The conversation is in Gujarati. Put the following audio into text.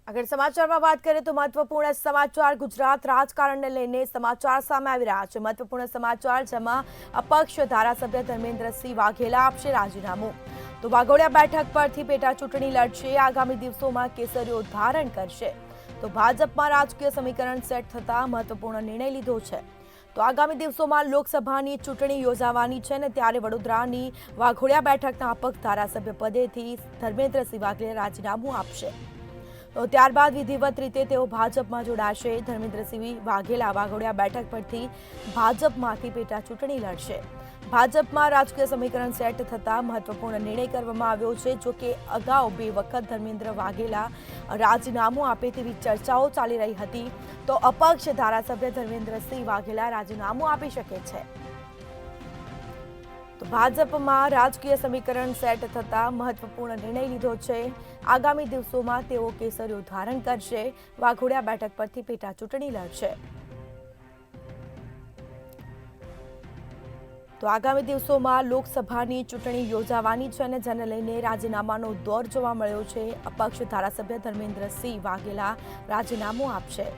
આગળ સમાચારમાં વાત કરીએ તો મહત્વપૂર્ણ સમાચાર ગુજરાત રાજકારણને લઈને સમાચાર સામે આવી રહ્યા છે। મહત્વપૂર્ણ સમાચાર જેમાં અપક્ષ ધારાસભ્ય ધર્મેન્દ્રસિંહ વાઘેલા આપશે રાજીનામું। તો વાઘોડિયા બેઠક પરથી પેટા ચૂંટણી લડશે। આગામી દિવસોમાં કેસરીઓ ધારણ કરશે। તો ભાજપમાં રાજકીય સમીકરણ સેટ થતા મહત્વપૂર્ણ નિર્ણય લીધો છે। તો આગામી દિવસોમાં લોકસભાની ચૂંટણી યોજાવાની છે ને ત્યારે વડોદરાની વાઘોડિયા બેઠકના અપક્ષ ધારાસભ્ય પદેથી ધર્મેન્દ્રસિંહ વાઘેલા રાજીનામું આપશે। તો ત્યારબાદ વિધિવત રીતે તેઓ ભાજપમાં જોડાશે। ધર્મેન્દ્રસિંહ વાઘેલા વાઘોડિયા બેઠક પરથી ભાજપમાંથી પેટા ચૂંટણી લડશે। ભાજપમાં રાજકીય સમીકરણ સેટ થતા મહત્વપૂર્ણ નિર્ણય કરવામાં આવ્યો છે। જો કે અગાઉ 2 વખત ધર્મેન્દ્ર વાઘેલા રાજીનામું આપે તેવી ચર્ચાઓ ચાલી રહી હતી। તો અપક્ષ ધારાસભ્ય ધર્મેન્દ્રસિંહ વાઘેલા રાજીનામું આપી શકે છે। તો ભાજપમાં રાજકીય સમીકરણ સેટ થતા મહત્વપૂર્ણ નિર્ણય લીધો છે। આગામી દિવસોમાં તેઓ કેસરીઓ ધારણ કરશે। વાઘોડિયા બેઠક પરથી પેટા ચૂંટણી લડશે। તો આગામી દિવસોમાં લોકસભાની ચૂંટણી યોજાવાની છે અને જેને લઈને રાજીનામાનો દોર જોવા મળ્યો છે। અપક્ષ ધારાસભ્ય ધર્મેન્દ્રસિંહ વાઘેલા રાજીનામું આપશે।